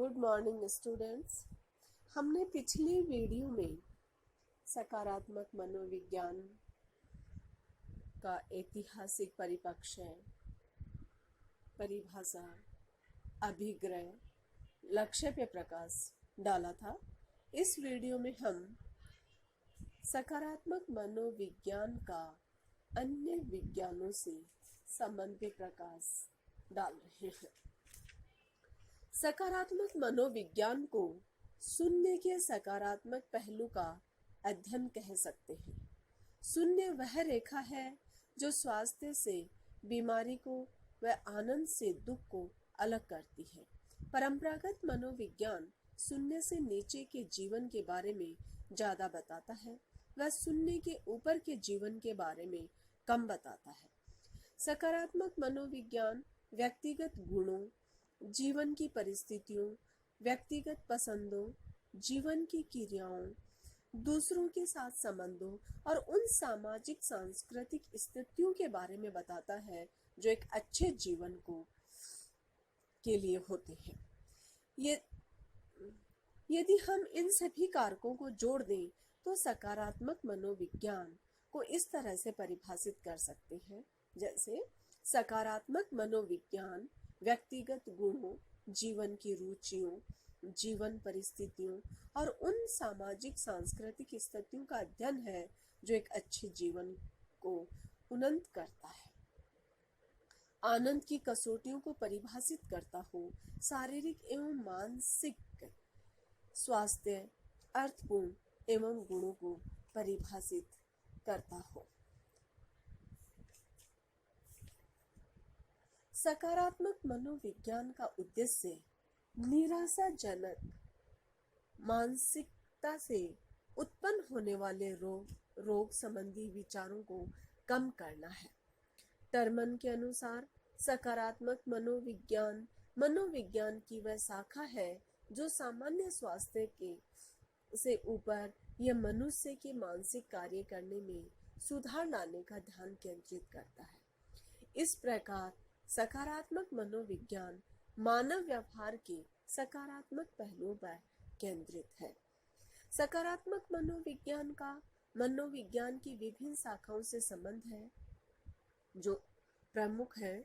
Good morning students. हमने पिछली video में सकारात्मक मनोविज्ञान का ऐतिहासिक परिप्रेक्ष्य, परिभाषा, अभिग्रह, लक्ष्य पे प्रकाश डाला था। इस वीडियो में हम सकारात्मक मनोविज्ञान का अन्य विज्ञानों से संबंध पे प्रकाश डाल रहे हैं। सकारात्मक मनोविज्ञान को शून्य के सकारात्मक पहलू का अध्ययन कह सकते हैं। शून्य वह रेखा है जो स्वास्थ्य से बीमारी को व आनंद से दुख को अलग करती है। परंपरागत मनोविज्ञान शून्य से नीचे के जीवन के बारे में ज्यादा बताता है, वह शून्य के ऊपर के जीवन के बारे में कम बताता है। सकारात्मक मनोविज्ञान व्यक्तिगत गुणों, जीवन की परिस्थितियों, व्यक्तिगत पसंदों, जीवन की क्रियाओं, दूसरों के साथ संबंधों और उन सामाजिक सांस्कृतिक स्थितियों के बारे में बताता है जो एक अच्छे जीवन को के लिए होते हैं। यदि हम इन सभी कारकों को जोड़ दें तो सकारात्मक मनोविज्ञान को इस तरह से परिभाषित कर सकते हैं, जैसे सकारात्मक मनोविज्ञान व्यक्तिगत गुणों, जीवन की रुचियों, जीवन परिस्थितियों और उन सामाजिक सांस्कृतिक स्थितियों का अध्ययन है जो एक अच्छे जीवन को उन्नत करता है, आनंद की कसौटियों को परिभाषित करता हो, शारीरिक एवं मानसिक स्वास्थ्य, अर्थपूर्ण एवं गुणों को परिभाषित करता हो। सकारात्मक मनोविज्ञान का उद्देश्य निराशाजनक मानसिकता से उत्पन्न होने वाले रोग संबंधी विचारों को कम करना है। टर्मन के अनुसार सकारात्मक मनोविज्ञान की वह शाखा है जो सामान्य स्वास्थ्य के से ऊपर यह मनुष्य के मानसिक कार्य करने में सुधार लाने का ध्यान केंद्रित करता है। इस प्रकार सकारात्मक मनोविज्ञान मानव व्यवहार के सकारात्मक पहलुओं पर केंद्रित है। सकारात्मक मनोविज्ञान का मनोविज्ञान की विभिन्न शाखाओं से संबंध है जो प्रमुख है।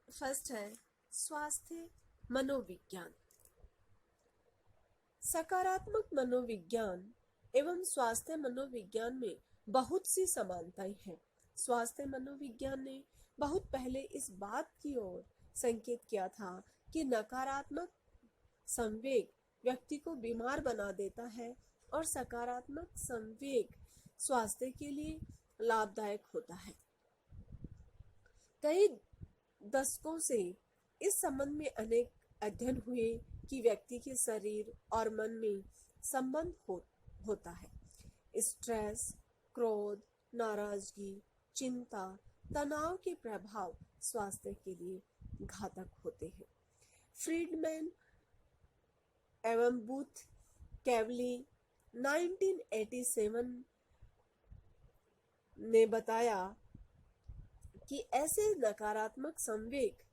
फर्स्ट है स्वास्थ्य मनोविज्ञान। सकारात्मक मनोविज्ञान एवं स्वास्थ्य मनोविज्ञान में बहुत सी समानताएं हैं। स्वास्थ्य मनोविज्ञान ने बहुत पहले इस बात की ओर संकेत किया था कि नकारात्मक संवेग व्यक्ति को बीमार बना देता है और सकारात्मक संवेग स्वास्थ्य के लिए लाभदायक होता है। कई दशकों से इस संबंध में अनेक अध्ययन हुए कि व्यक्ति के शरीर और मन में संबंध होता है। स्ट्रेस, क्रोध, नाराजगी, चिंता, तनाव के प्रभाव स्वास्थ्य के लिए घातक होते हैं। फ्रीडमैन एवं बूथ कैवली 1987 ने बताया कि ऐसे नकारात्मक संवेग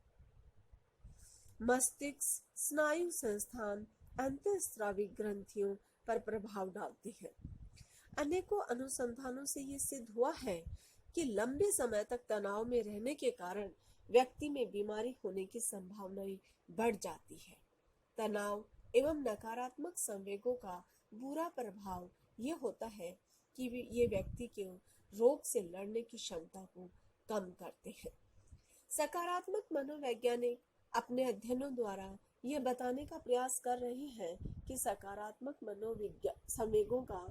मस्तिष्क, स्नायु संस्थान, अंतःस्रावी ग्रंथियों पर प्रभाव डालते हैं। अनेकों अनुसंधानों से ये सिद्ध हुआ है कि लंबे समय तक तनाव में रहने के कारण व्यक्ति में बीमारी होने की संभावनाएं बढ़ जाती है। तनाव एवं नकारात्मक संवेगों का बुरा प्रभाव ये होता है कि ये व्यक्ति के रोग से लड़ने की क्षमता को कम करते हैं। सकारात्मक मनोवैज्ञानिक अपने अध्ययनों द्वारा ये बताने का प्रयास कर रहे हैं कि सकारात्मक संवेगों का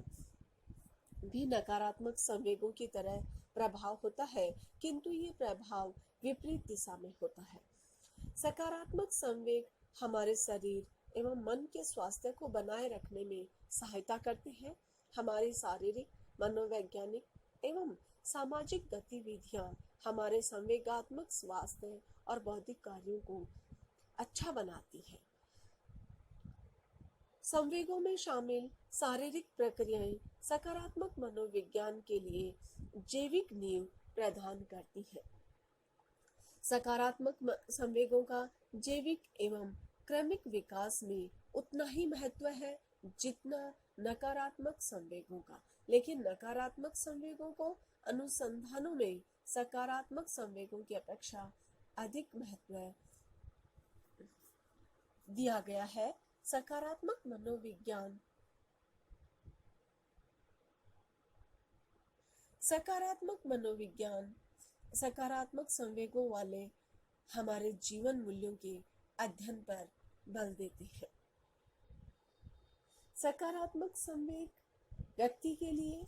भी नकारात्मक संवेगों की तरह प्रभाव होता है, किंतु ये प्रभाव विपरीत दिशा में होता है। सकारात्मक संवेग हमारे शरीर एवं मन के स्वास्थ्य को बनाए रखने में सहायता करते हैं। हमारी शारीरिक, मनोवैज्ञानिक एवं सामाजिक गतिविधियां हमारे संवेगात्मक स्वास्थ्य और बौद्धिक कार्यों को अच्छा बनाती हैं। संवेगों में शामिल शारीरिक प्रक्रियाएं सकारात्मक मनोविज्ञान के लिए जैविक नींव प्रदान करती हैं। सकारात्मक संवेगों का जैविक एवं क्रमिक विकास में उतना ही महत्व है जितना नकारात्मक संवेगों का, लेकिन नकारात्मक संवेगों को अनुसंधानों में सकारात्मक संवेगों की अपेक्षा अधिक महत्व दिया गया है। सकारात्मक मनोविज्ञान सकारात्मक संवेगों वाले हमारे जीवन मूल्यों के अध्ययन पर बल देते हैं। सकारात्मक संवेग व्यक्ति के लिए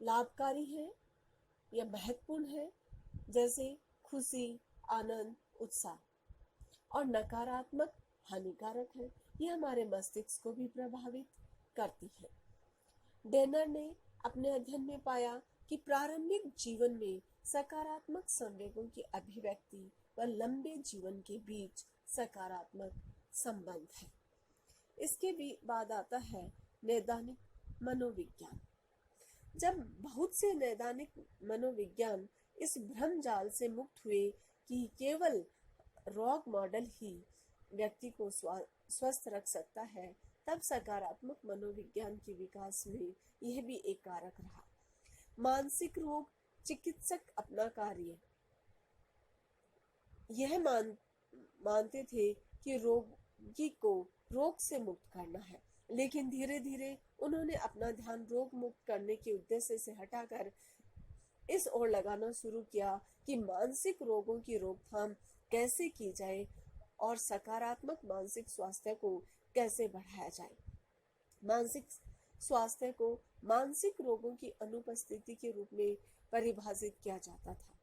लाभकारी है या महत्वपूर्ण है, जैसे खुशी, आनंद, उत्साह, और नकारात्मक हानिकारक है। यह हमारे मस्तिष्क को भी प्रभावित करती है। डेनर ने अपने अध्ययन में पाया कि प्रारंभिक जीवन में सकारात्मक संवेगों की अभिव्यक्ति व लंबे जीवन के बीच सकारात्मक संबंध है। इसके बाद आता है नैदानिक मनोविज्ञान। जब बहुत से नैदानिक मनोविज्ञान इस भ्रम जाल से मुक्त हुए कि केवल रॉग मॉडल ही व्यक्ति को स्वस्थ रख सकता है, तब सकारात्मक मनोविज्ञान के विकास में यह भी एक कारक रहा। मानसिक रोग चिकित्सक अपना कार्य यह मानते थे कि रोगी को रोग से मुक्त करना है, लेकिन धीरे धीरे उन्होंने अपना ध्यान रोग मुक्त करने के उद्देश्य से हटाकर इस ओर लगाना शुरू किया कि मानसिक रोगों की रोकथाम कैसे की जाए और सकारात्मक मानसिक स्वास्थ्य को कैसे बढ़ाया जाए। मानसिक स्वास्थ्य को मानसिक रोगों की अनुपस्थिति के रूप में परिभाषित किया जाता था।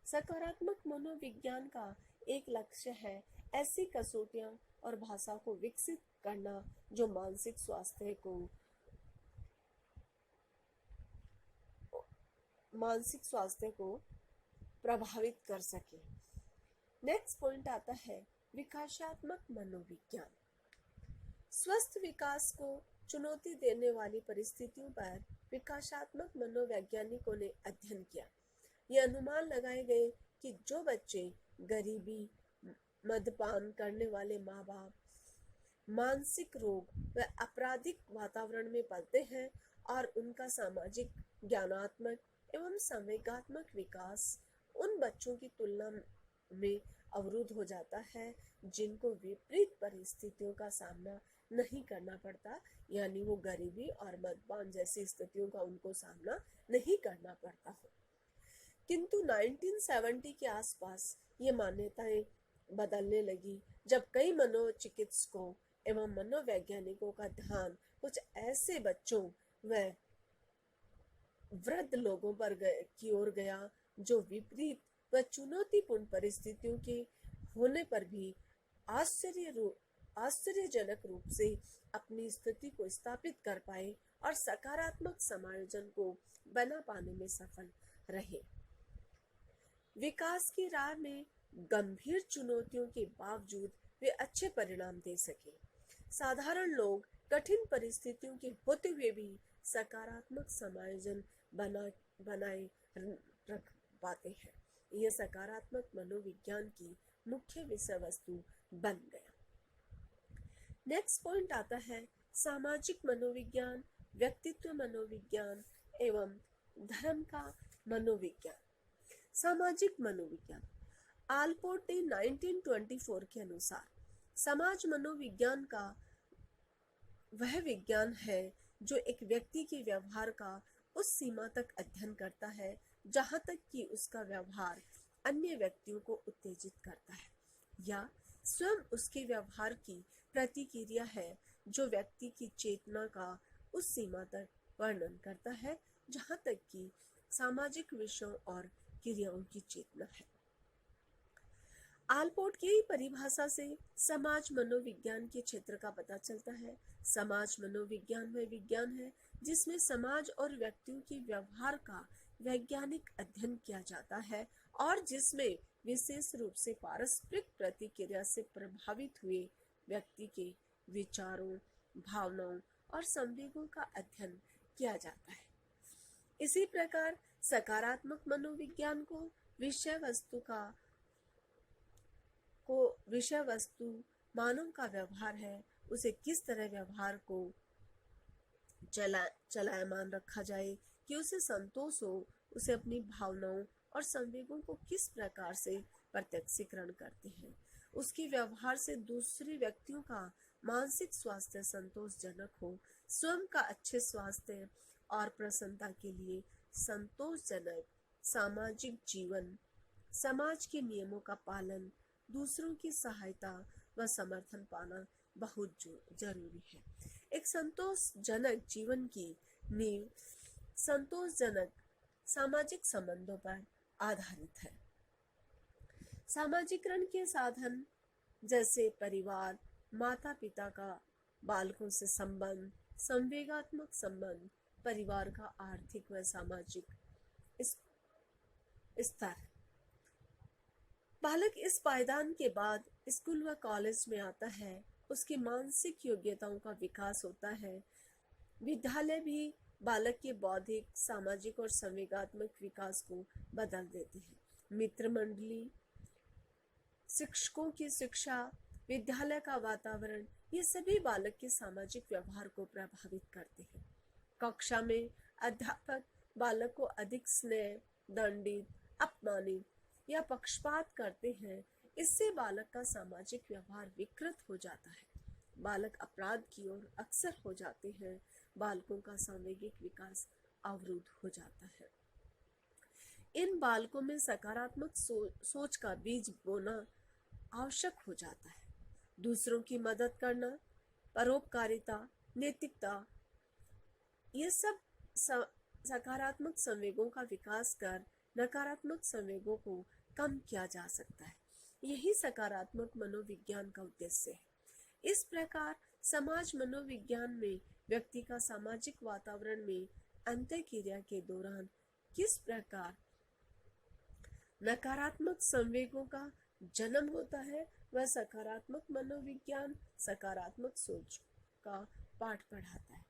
सकारात्मक मनोविज्ञान का एक लक्ष्य है ऐसी कसौटियां और भाषा को विकसित करना जो मानसिक स्वास्थ्य को प्रभावित कर सके। नेक्स्ट पॉइंट आता है विकासात्मक मनोविज्ञान। स्वस्थ विकास को चुनौती देने वाली परिस्थितियों पर विकासात्मक मनोवैज्ञानिकों ने अध्ययन किया। ये अनुमान लगाए गए कि जो बच्चे गरीबी, मद्यपान करने वाले माँ बाप, मानसिक रोग व आपराधिक वातावरण में पलते हैं और उनका सामाजिक, ज्ञानात्मक एवं संवेगात्मक विकास उन बच्चों की तुलना में अवरुद्ध हो जाता है जिनको विपरीत परिस्थितियों का सामना नहीं करना पड़ता, यानी वो गरीबी और मद्यपान जैसी स्थितियों का उनको सामना नहीं करना पड़ता हो। किंतु 1970 के आसपास ये मान्यताएं बदलने लगी जब कई मनोचिकित्सकों एवं मनोवैज्ञानिकों का ध्यान कुछ ऐसे बच्चों व वृद्ध लोगों पर की ओर गया जो विपरीत व चुनौतीपूर्ण परिस्थितियों के होने पर भी आश्चर्यजनक रूप से अपनी स्थिति को स्थापित कर पाए और सकारात्मक समायोजन को बना पाने में सफल रहे। विकास की राह में गंभीर चुनौतियों के बावजूद वे अच्छे परिणाम दे सके। साधारण लोग कठिन परिस्थितियों के होते हुए भी सकारात्मक समायोजन बनाए रख पाते हैं। यह सकारात्मक मनोविज्ञान की मुख्य विषय वस्तु बन गया। नेक्स्ट पॉइंट आता है सामाजिक मनोविज्ञान, व्यक्तित्व मनोविज्ञान एवं धर्म का मनोविज्ञान। सामाजिक मनोविज्ञान। आलपोर्ट ने 1924 के अनुसार समाज मनोविज्ञान का वह विज्ञान है जो एक व्यक्ति के व्यवहार का उस सीमा तक अध्ययन करता है जहां तक कि उसका व्यवहार अन्य व्यक्तियों को उत्तेजित करता है या स्वयं उसके व्यवहार की प्रतिक्रिया है, जो व्यक्ति की चेतना का उस सीमा तक वर्णन करता है जहां तक कि सामाजिक विषयों और क्रियाओं की चेतना है। आलपोर्ट की परिभाषा से समाज मनोविज्ञान के क्षेत्र का पता चलता है। समाज मनोविज्ञान वह विज्ञान है जिसमें समाज और व्यक्तियों के व्यवहार का वैज्ञानिक अध्ययन किया जाता है और जिसमें विशेष रूप से पारस्परिक प्रतिक्रिया से प्रभावित हुए व्यक्ति के विचारों, भावनाओं और संवेगों का अध्ययन किया जाता है। इसी प्रकार सकारात्मक मनोविज्ञान को विषय वस्तु मानव का व्यवहार है, उसे किस तरह व्यवहार को चलायमान रखा जाए कि उसे संतोष हो, उसे अपनी भावनाओं और संवेगों को किस प्रकार से प्रत्यक्षीकरण करते हैं, उसके व्यवहार से दूसरे व्यक्तियों का मानसिक स्वास्थ्य संतोषजनक हो, स्वयं का अच्छे स्वास्थ्य और प्रसन्नता के लिए संतोषजनक सामाजिक जीवन, समाज के नियमों का पालन, दूसरों की सहायता व समर्थन पाना बहुत जरूरी है। एक संतोषजनक जीवन की नींव संतोषजनक सामाजिक संबंधों पर आधारित है। सामाजिकरण के साधन जैसे परिवार, माता पिता का बालकों से संबंध, संवेगात्मक संबंध, परिवार का आर्थिक व सामाजिक स्तर। बालक इस पायदान के बाद स्कूल व कॉलेज में आता है, उसकी मानसिक योग्यताओं का विकास होता है। विद्यालय भी बालक के बौद्धिक, सामाजिक और संवेगात्मक विकास को बदल देते हैं। मित्र मंडली, शिक्षकों की शिक्षा, विद्यालय का वातावरण, ये सभी बालक के सामाजिक व्यवहार को प्रभावित करते हैं। कक्षा में अध्यापक बालक को अधिक स्नेह, दंडित, अपमानित या पक्षपात करते हैं, इससे बालक का सामाजिक व्यवहार विकृत हो जाता है। बालक अपराध की ओर अक्सर हो जाते हैं, बालकों का सामाजिक विकास अवरुद्ध हो जाता है। इन बालकों में सकारात्मक सोच का बीज बोना आवश्यक हो जाता है। दूसरों की मदद करना, परोपकारिता, नैतिकता, ये सब सकारात्मक संवेगों का विकास कर नकारात्मक संवेगों को कम किया जा सकता है। यही सकारात्मक मनोविज्ञान का उद्देश्य है। इस प्रकार समाज मनोविज्ञान में व्यक्ति का सामाजिक वातावरण में अंतःक्रिया के दौरान किस प्रकार नकारात्मक संवेगों का जन्म होता है, वह सकारात्मक मनोविज्ञान सकारात्मक सोच का पाठ पढ़ाता है।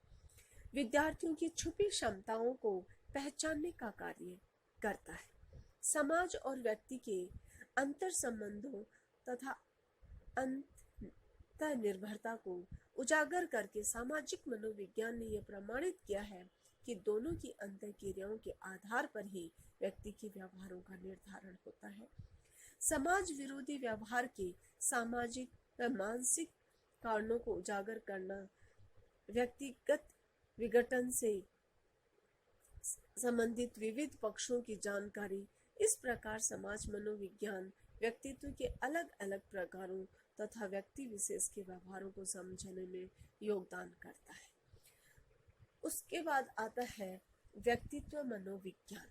विद्यार्थियों की छुपी क्षमताओं को पहचानने का कार्य करता है। समाज और व्यक्ति के अंतर संबंधों तथा अंतर निर्भरता को उजागर करके सामाजिक मनोविज्ञान ने यह प्रमाणित किया है कि दोनों की अंतःक्रियाओं के आधार पर ही व्यक्ति के व्यवहारों का निर्धारण होता है। समाज विरोधी व्यवहार के सामाजिक व मानसिक कारणों को उजागर करना, व्यक्तिगत विघटन से संबंधित विविध पक्षों की जानकारी, इस प्रकार समाज मनोविज्ञान व्यक्तित्व के अलग अलग प्रकारों तथा व्यक्ति विशेष के व्यवहारों को समझने में योगदान करता है। उसके बाद आता है व्यक्तित्व मनोविज्ञान।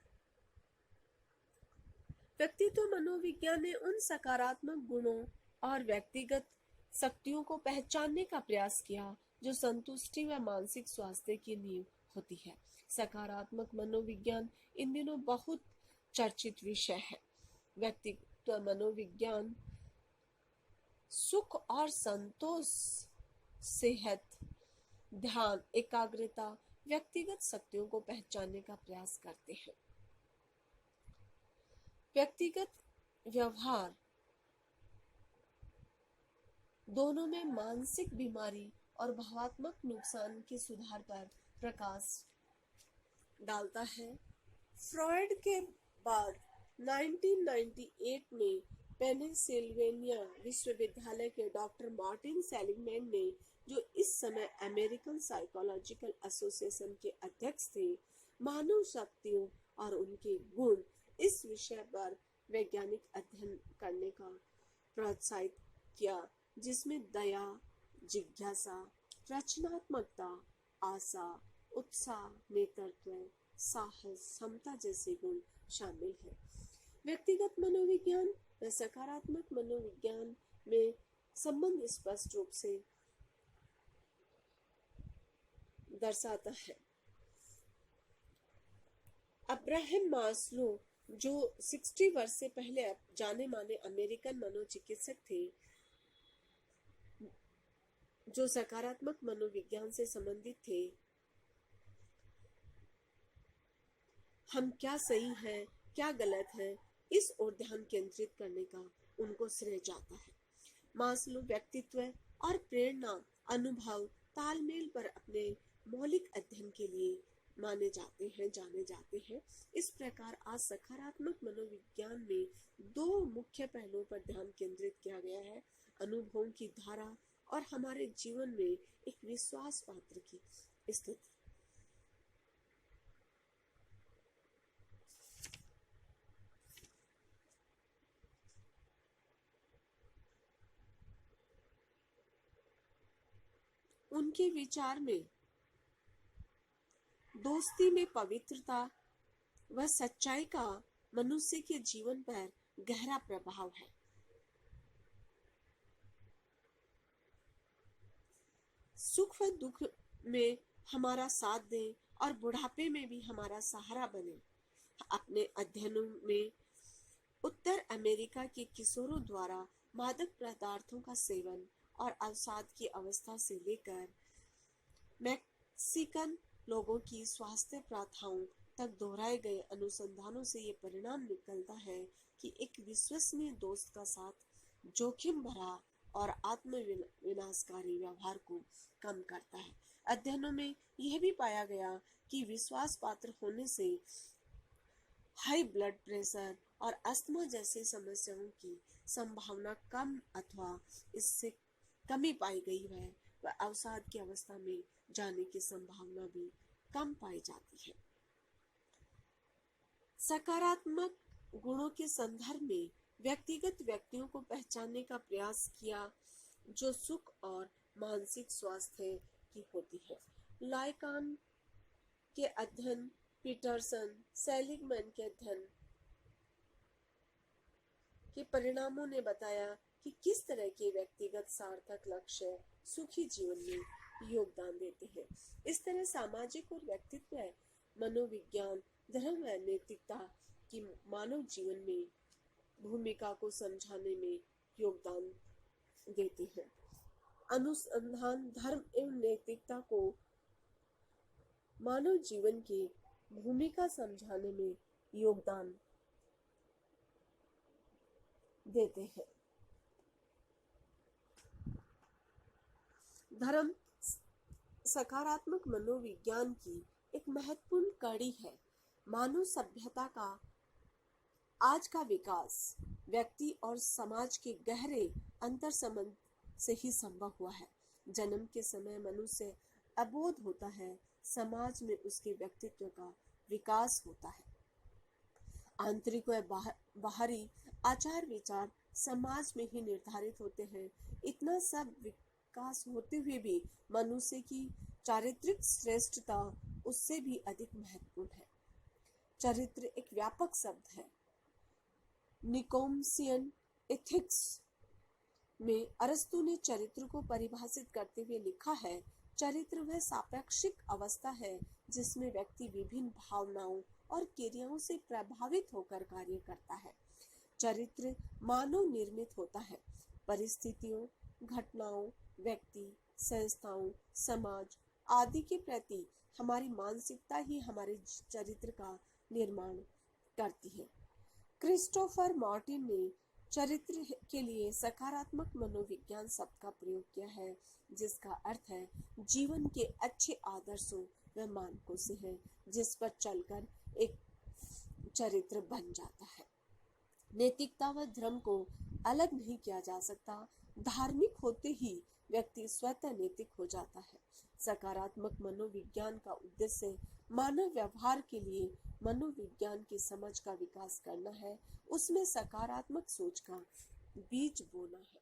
व्यक्तित्व मनोविज्ञान ने उन सकारात्मक गुणों और व्यक्तिगत शक्तियों को पहचानने का प्रयास किया जो संतुष्टि व मानसिक स्वास्थ्य की नींव होती है। सकारात्मक मनोविज्ञान इन दिनों बहुत चर्चित विषय है। व्यक्तित्व मनोविज्ञान सुख और संतोष, सेहत, ध्यान, एकाग्रता, व्यक्तिगत शक्तियों को पहचानने का प्रयास करते हैं। व्यक्तिगत व्यवहार दोनों में मानसिक बीमारी और भावात्मक नुकसान के सुधार पर प्रकाश डालता है। फ्रॉयड के बाद 1998 में पेनिसिल्वेनिया विश्वविद्यालय के डॉक्टर मार्टिन सेलिगमैन ने, जो इस समय अमेरिकन साइकोलॉजिकल एसोसिएशन के अध्यक्ष थे, मानव शक्तियों और उनके गुण इस विषय पर वैज्ञानिक अध्ययन करने का प्रोत्साहित किया, जिसमें दया, जिज्ञासा, रचनात्मकता, आशा, उत्साह, नेतृत्व, साहस, क्षमता जैसे गुण शामिल हैं। व्यक्तिगत मनोविज्ञान व सकारात्मक मनोविज्ञान में संबंध स्पष्ट रूप से दर्शाता है। अब्राहम मास्लो, जो 60 वर्ष से पहले जाने माने अमेरिकन मनोचिकित्सक थे, जो सकारात्मक मनोविज्ञान से संबंधित थे, हम क्या सही हैं, क्या गलत है, इस ओर ध्यान केंद्रित करने का उनको श्रेय जाता है। मास्लो व्यक्तित्व और प्रेरणा अनुभव तालमेल पर अपने मौलिक अध्ययन के लिए जाने जाते हैं। इस प्रकार आज सकारात्मक मनोविज्ञान में दो मुख्य पहलुओं पर ध्यान केंद्रित किया गया है, अनुभवों की धारा और हमारे जीवन में एक विश्वास पात्र की स्थिति। उनके विचार में दोस्ती में पवित्रता व सच्चाई का मनुष्य के जीवन पर गहरा प्रभाव है। सुख व दुख में हमारा साथ दे और बुढ़ापे में भी हमारा सहारा बने। अपने अध्ययनों में उत्तर अमेरिका के किशोरों द्वारा मादक पदार्थों का सेवन और अवसाद की अवस्था से लेकर मैक्सिकन लोगों की स्वास्थ्य प्रथाओं तक दोहराए गए अनुसंधानों से ये परिणाम निकलता है कि एक विश्वसनीय दोस्त का साथ जोखिम भरा और आत्मविनाशकारी व्यवहार को कम करता है। अध्ययनों में यह भी पाया गया कि विश्वास पात्र होने से हाई ब्लड प्रेशर और अस्थमा जैसी समस्याओं की संभावना कम अथवा इससे कमी पाई गई है व अवसाद की अवस्था में जाने की संभावना भी कम पाई जाती है। सकारात्मक गुणों के संदर्भ में व्यक्तिगत व्यक्तियों को पहचानने का प्रयास किया जो सुख और मानसिक स्वास्थ्य की होती है। लाइकान के अध्ययन, पीटरसन, सेलिगमैन के अध्ययन के परिणामों ने बताया कि किस तरह के व्यक्तिगत सार्थक लक्ष्य सुखी जीवन में योगदान देते हैं। इस तरह सामाजिक और व्यक्तित्व मनोविज्ञान धर्म व नैतिकता की मानव जीवन में भूमिका को समझाने में योगदान देते हैं। अनुसंधान धर्म एवं नैतिकता को मानव जीवन की भूमिका समझाने में योगदान देते हैं। धर्म सकारात्मक मनोविज्ञान की एक महत्वपूर्ण कड़ी है। मानव सभ्यता का आज का विकास व्यक्ति और समाज के गहरे अंतर संबंध से ही संभव हुआ है। जन्म के समय मनुष्य अबोध होता है, समाज में उसके व्यक्तित्व का विकास होता है। आंतरिक व बाहरी आचार विचार समाज में ही निर्धारित होते हैं। इतना सब विकास होते हुए भी मनुष्य की चारित्रिक श्रेष्ठता उससे भी अधिक महत्वपूर्ण है। चरित्र एक व्यापक शब्द है। निकोमासियन एथिक्स में अरस्तु ने चरित्र को परिभाषित करते हुए लिखा है, चरित्र वह सापेक्षिक अवस्था है जिसमें व्यक्ति विभिन्न भावनाओं और क्रियाओं से प्रभावित होकर कार्य करता है। चरित्र मानव निर्मित होता है। परिस्थितियों, घटनाओं, व्यक्ति, संस्थाओं, समाज आदि के प्रति हमारी मानसिकता ही हमारे चरित्र का निर्माण करती है। क्रिस्टोफर मार्टिन ने चरित्र के लिए सकारात्मक मनोविज्ञान शब्द का प्रयोग किया है, जिसका अर्थ है जीवन के अच्छे आदर्शों व मानकों से है जिस पर चलकर एक चरित्र बन जाता है। नैतिकता व धर्म को अलग नहीं किया जा सकता। धार्मिक होते ही व्यक्ति स्वतः नैतिक हो जाता है। सकारात्मक मनोविज्ञान का उद्देश्य मानव व्यवहार के लिए मनोविज्ञान की समझ का विकास करना है, उसमें सकारात्मक सोच का बीज बोना है।